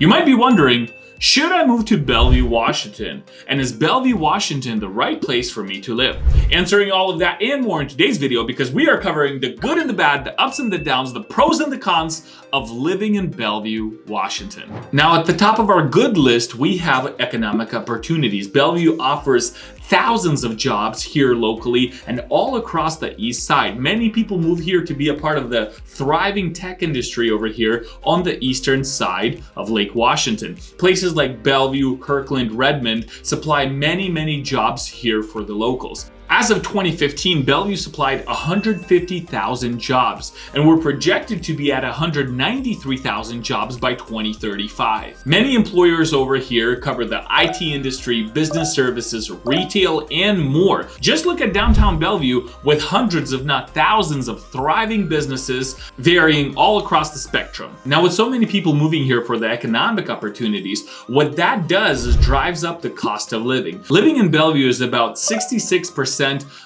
You might be wondering, should I move to Bellevue, Washington? And is Bellevue, Washington the right place for me to live? Answering all of that and more in today's video, because we are covering the good and the bad, the ups and the downs, the pros and the cons of living in Bellevue, Washington. Now, at the top of our good list, we have economic opportunities. Bellevue offers thousands of jobs here locally and all across the east side. Many people move here to be a part of the thriving tech industry over here on the eastern side of Lake Washington. Places like Bellevue, Kirkland, Redmond supply many jobs here for the locals. As of 2015, Bellevue supplied 150,000 jobs, and we're projected to be at 193,000 jobs by 2035. Many employers over here cover the IT industry, business services, retail, and more. Just look at downtown Bellevue with hundreds, if not thousands, of thriving businesses varying all across the spectrum. Now, with so many people moving here for the economic opportunities, what that does is drives up the cost of living. Living in Bellevue is about 66%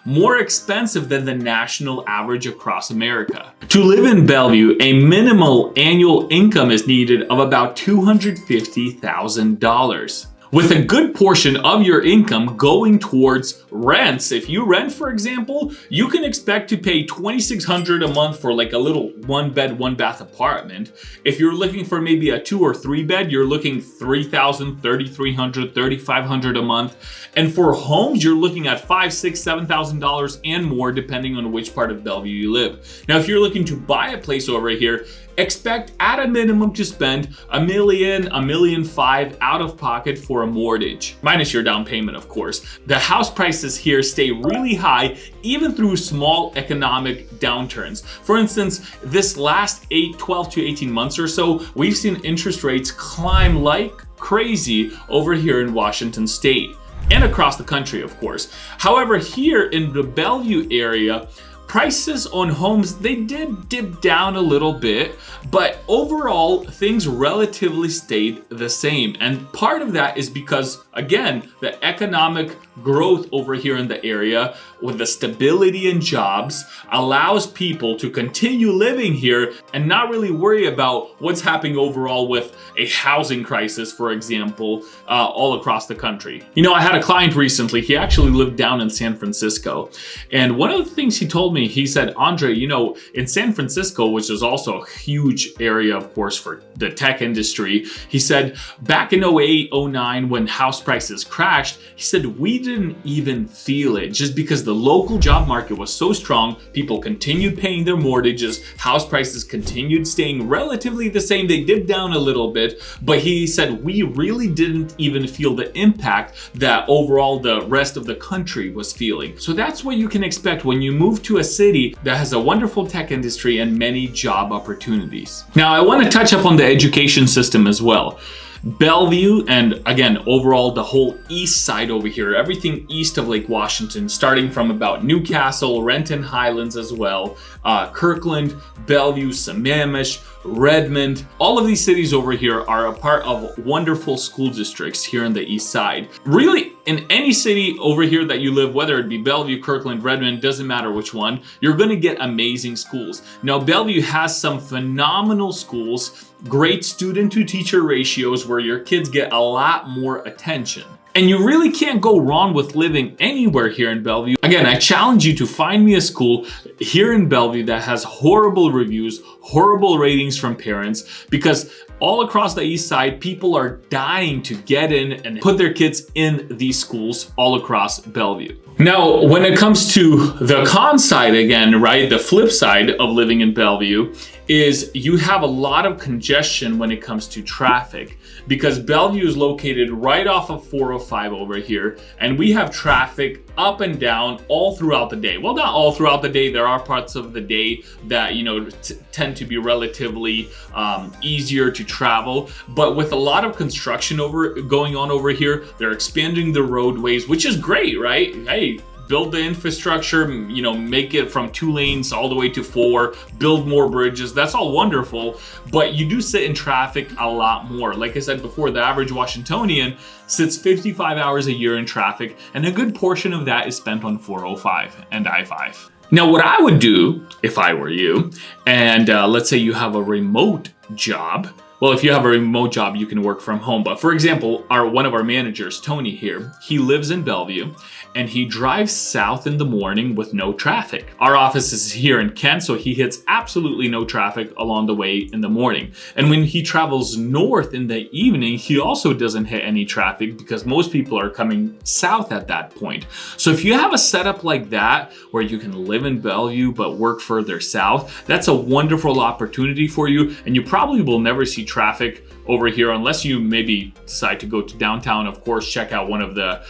more expensive than the national average across America. To live in Bellevue, a minimal annual income is needed of about $250,000. With a good portion of your income going towards rents. If you rent, for example, you can expect to pay $2,600 a month for like a little 1-bed, 1-bath apartment. If you're looking for maybe a 2 or 3 bed, you're looking $3,000, $3,300, $3,500 a month. And for homes, you're looking at $5,000, $6,000, $7,000 and more, depending on which part of Bellevue you live. Now, if you're looking to buy a place over here, expect at a minimum to spend $1 million, $1.5 million out of pocket for a mortgage, minus your down payment, of course. The house prices here stay really high, even through small economic downturns. For instance, this last 12 to 18 months or so, we've seen interest rates climb like crazy over here in Washington State and across the country, of course. However, here in the Bellevue area, prices on homes, they did dip down a little bit, but overall things relatively stayed the same. And part of that is because, again, the economic growth over here in the area with the stability in jobs allows people to continue living here and not really worry about what's happening overall with a housing crisis, for example, all across the country. You know, I had a client recently, he actually lived down in San Francisco. And one of the things he told me, he said, Andre, you know, in San Francisco, which is also a huge area, of course, for the tech industry, he said back in 08, 09, when house prices crashed, he said we didn't even feel it just because the local job market was so strong. People continued paying their mortgages. House prices continued staying relatively the same. They dipped down a little bit, but he said we really didn't even feel the impact that overall the rest of the country was feeling. So that's what you can expect when you move to a city that has a wonderful tech industry and many job opportunities. Now, I want to touch up on the education system as well. Bellevue, and again, overall the whole east side over here, everything east of Lake Washington, starting from about Newcastle, Renton Highlands as well, Kirkland, Bellevue, Sammamish, Redmond, all of these cities over here are a part of wonderful school districts here on the east side. Really, in any city over here that you live, whether it be Bellevue, Kirkland, Redmond, doesn't matter which one, you're going to get amazing schools. Now, Bellevue has some phenomenal schools, great student to teacher ratios where your kids get a lot more attention. And you really can't go wrong with living anywhere here in Bellevue. Again, I challenge you to find me a school here in Bellevue that has horrible reviews, horrible ratings from parents, because all across the east side, people are dying to get in and put their kids in these schools all across Bellevue. Now, when it comes to the con side again, right, the flip side of living in Bellevue is you have a lot of congestion when it comes to traffic, because Bellevue is located right off of 405 over here, and we have traffic up and down all throughout the day. Well, not all throughout the day. There are parts of the day that, you know, tend to be relatively easier to travel, but with a lot of construction going on over here, they're expanding the roadways, which is great, right? Hey, build the infrastructure, you know, make it from 2 lanes all the way to 4, build more bridges. That's all wonderful, but you do sit in traffic a lot more. Like I said before, the average Washingtonian sits 55 hours a year in traffic, and a good portion of that is spent on 405 and I-5. Now, what I would do if I were you, and let's say you have a remote job, well, if you have a remote job, you can work from home. But for example, one of our managers, Tony here, he lives in Bellevue and he drives south in the morning with no traffic. Our office is here in Kent, so he hits absolutely no traffic along the way in the morning. And when he travels north in the evening, he also doesn't hit any traffic because most people are coming south at that point. So if you have a setup like that where you can live in Bellevue but work further south, that's a wonderful opportunity for you, and you probably will never see traffic over here unless you maybe decide to go to downtown. Of course, check out one of the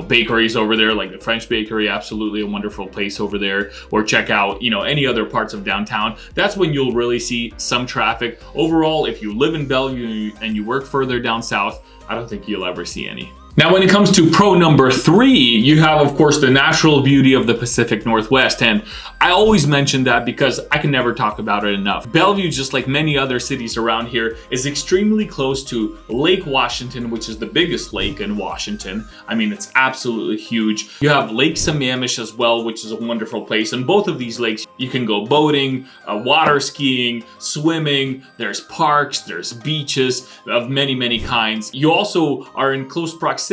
bakeries over there, like the French bakery, absolutely a wonderful place over there, or check out any other parts of downtown. That's when you'll really see some traffic. Overall, if you live in Bellevue and you work further down south, I don't think you'll ever see any. Now, when it comes to pro number 3, you have, of course, the natural beauty of the Pacific Northwest. And I always mention that because I can never talk about it enough. Bellevue, just like many other cities around here, is extremely close to Lake Washington, which is the biggest lake in Washington. I mean, it's absolutely huge. You have Lake Sammamish as well, which is a wonderful place. And both of these lakes, you can go boating, water skiing, swimming. There's parks, there's beaches of many, many kinds. You also are in close proximity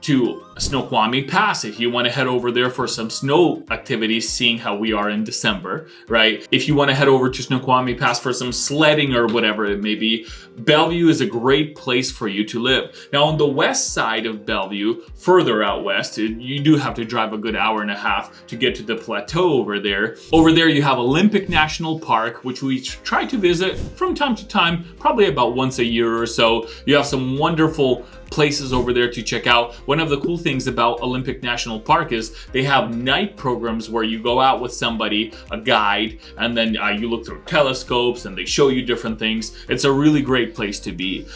to Snoqualmie Pass if you want to head over there for some snow activities, seeing how we are in December, right? If you want to head over to Snoqualmie Pass for some sledding or whatever it may be, Bellevue is a great place for you to live. Now, on the west side of Bellevue, further out west, you do have to drive a good hour and a half to get to the plateau over there. Over there, you have Olympic National Park, which we try to visit from time to time, probably about once a year or so. You have some wonderful places over there to check out. One of the cool things about Olympic National Park is they have night programs where you go out with somebody, a guide, and then you look through telescopes and they show you different things. It's a really great place to be.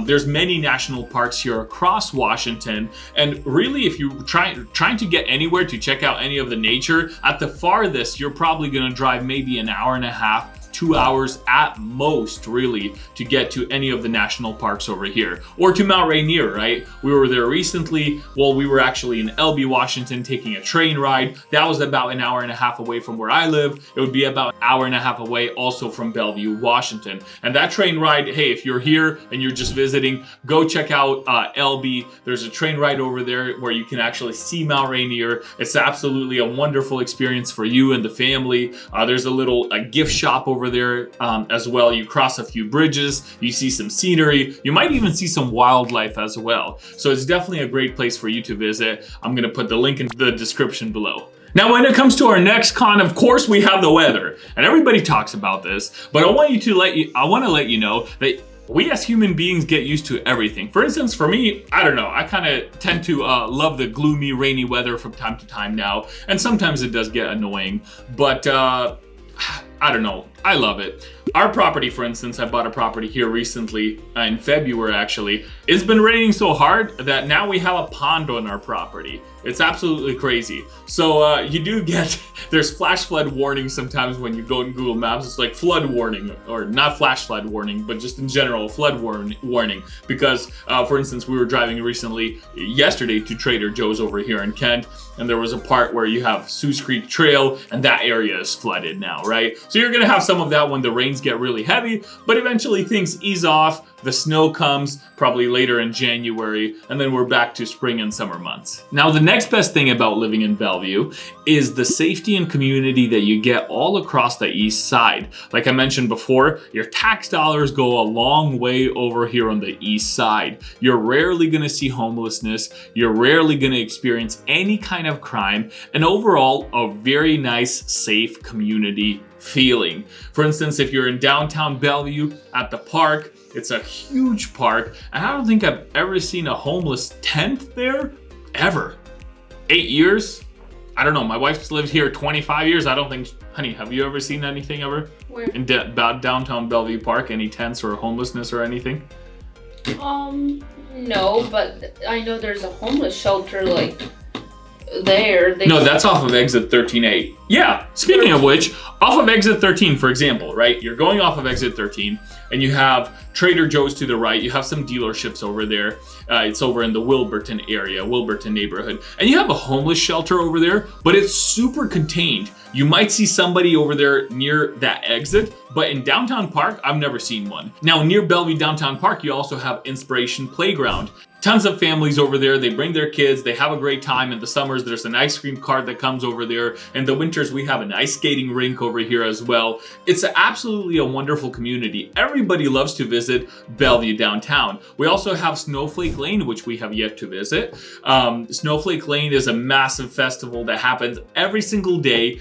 There's many national parks here across Washington, and really if you're trying to get anywhere to check out any of the nature, at the farthest you're probably going to drive maybe an hour and a half, 2 hours at most, really, to get to any of the national parks over here, or to Mount Rainier, right? We were there recently. Well, we were actually in Bellevue, Washington, taking a train ride. That was about an hour and a half away from where I live. It would be about an hour and a half away also from Bellevue, Washington. And that train ride, hey, if you're here and you're just visiting, go check out Bellevue. There's a train ride over there where you can actually see Mount Rainier. It's absolutely a wonderful experience for you and the family. There's a little gift shop over there as well. You cross a few bridges, you see some scenery, you might even see some wildlife as well. So it's definitely a great place for you to visit. I'm going to put the link in the description below. Now, when it comes to our next con, of course, we have the weather, and everybody talks about this, but I want to let you know that we as human beings get used to everything. For instance, for me, I don't know, I kind of tend to love the gloomy, rainy weather from time to time now, and sometimes it does get annoying, but I don't know, I love it. Our property, for instance, I bought a property here recently, in February actually. It's been raining so hard that now we have a pond on our property. It's absolutely crazy. So you do get, there's flash flood warnings sometimes when you go in Google Maps. It's like flood warning, or not flash flood warning, but just in general, flood warning. Because, for instance, we were driving recently, yesterday, to Trader Joe's over here in Kent, and there was a part where you have Sioux Creek Trail, and that area is flooded now, right? So you're gonna have some of that when the rains get really heavy, but eventually things ease off. The snow comes probably later in January, and then we're back to spring and summer months. Now, the next best thing about living in Bellevue is the safety and community that you get all across the east side. Like I mentioned before, your tax dollars go a long way over here on the east side. You're rarely gonna see homelessness, you're rarely gonna experience any kind of crime, and overall, a very nice, safe community feeling. For instance, if you're in downtown Bellevue at the park, it's a huge park, and I don't think I've ever seen a homeless tent there, ever. 8 years? I don't know, my wife's lived here 25 years. I don't think, honey, have you ever seen anything ever? Where? In downtown Bellevue Park, any tents or homelessness or anything? No, but I know there's a homeless shelter like there. No, that's off of exit 13A. Yeah, speaking of which, off of exit 13, for example, right? You're going off of exit 13 and you have Trader Joe's to the right. You have some dealerships over there. It's over in the Wilburton area, Wilburton neighborhood. And you have a homeless shelter over there, but it's super contained. You might see somebody over there near that exit, but in Downtown Park, I've never seen one. Now, near Bellevue Downtown Park, you also have Inspiration Playground. Tons of families over there. They bring their kids. They have a great time. In the summers, there's an ice cream cart that comes over there. In the winters, we have an ice skating rink over here as well. It's absolutely a wonderful community. Everybody loves to visit Bellevue downtown. We also have Snowflake Lane, which we have yet to visit. Snowflake Lane is a massive festival that happens every single day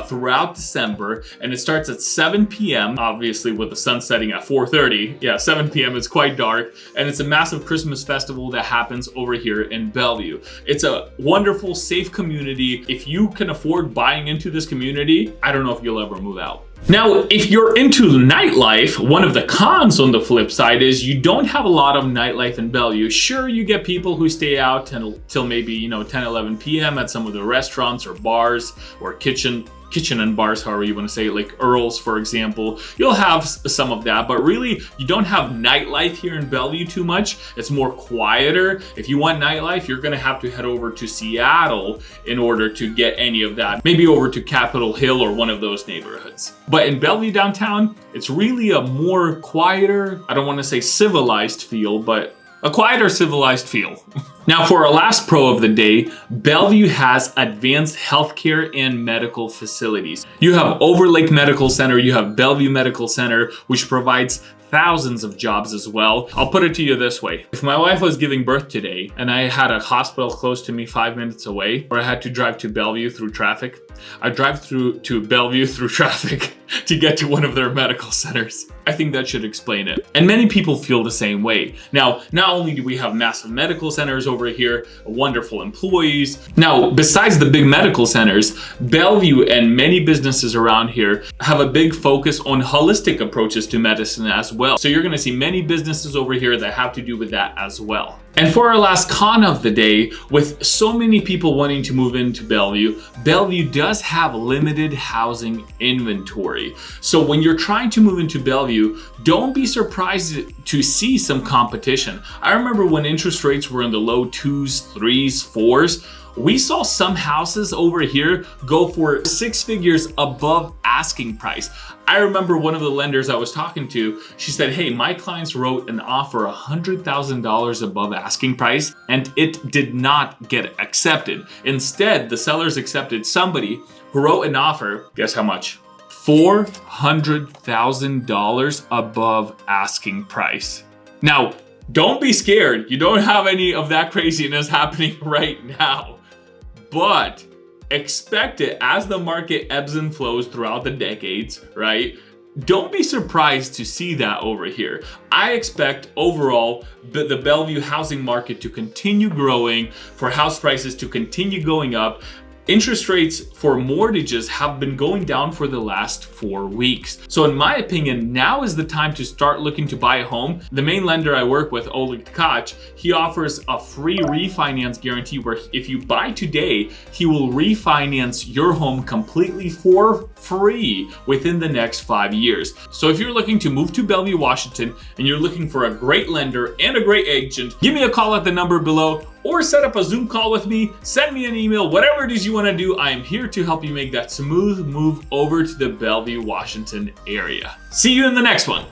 throughout December, and it starts at 7 p.m. obviously with the sun setting at 4:30. Yeah, 7 p.m. It's quite dark, and it's a massive Christmas festival that happens over here in Bellevue. It's a wonderful, safe community. If you can afford buying into this community, I don't know if you'll ever move out. Now, if you're into nightlife, one of the cons on the flip side is you don't have a lot of nightlife in Bellevue. Sure, you get people who stay out till maybe 10, 11 p.m. at some of the restaurants or bars or kitchen and bars, however you want to say it, like Earl's, for example. You'll have some of that, but really you don't have nightlife here in Bellevue too much. It's more quieter. If you want nightlife, you're going to have to head over to Seattle in order to get any of that. Maybe over to Capitol Hill or one of those neighborhoods. But in Bellevue downtown, it's really a more quieter, I don't want to say civilized feel, but a quieter, civilized feel. Now, for our last pro of the day, Bellevue has advanced healthcare and medical facilities. You have Overlake Medical Center, you have Bellevue Medical Center, which provides thousands of jobs as well. I'll put it to you this way. If my wife was giving birth today and I had a hospital close to me 5 minutes away, or I had to drive to Bellevue through traffic, I'd drive to Bellevue through traffic to get to one of their medical centers. I think that should explain it. And many people feel the same way. Now, not only do we have massive medical centers over here, wonderful employees. Now, besides the big medical centers, Bellevue and many businesses around here have a big focus on holistic approaches to medicine as well. So you're gonna see many businesses over here that have to do with that as well. And for our last con of the day, with so many people wanting to move into Bellevue, Bellevue does have limited housing inventory. So when you're trying to move into Bellevue, don't be surprised to see some competition. I remember when interest rates were in the low 2s, 3s, 4s, we saw some houses over here go for 6 figures above asking price. I remember one of the lenders I was talking to, she said, hey, my clients wrote an offer $100,000 above asking price and it did not get accepted. Instead, the sellers accepted somebody who wrote an offer, guess how much? $400,000 above asking price. Now, don't be scared. You don't have any of that craziness happening right now. But expect it as the market ebbs and flows throughout the decades, right? Don't be surprised to see that over here. I expect overall the Bellevue housing market to continue growing, for house prices to continue going up. Interest rates for mortgages have been going down for the last 4 weeks. So in my opinion, now is the time to start looking to buy a home. The main lender I work with, Oleg Tkach, he offers a free refinance guarantee where if you buy today, he will refinance your home completely for free within the next 5 years. So if you're looking to move to Bellevue, Washington, and you're looking for a great lender and a great agent, give me a call at the number below, or set up a Zoom call with me, send me an email, whatever it is you want to do. I am here to help you make that smooth move over to the Bellevue, Washington area. See you in the next one.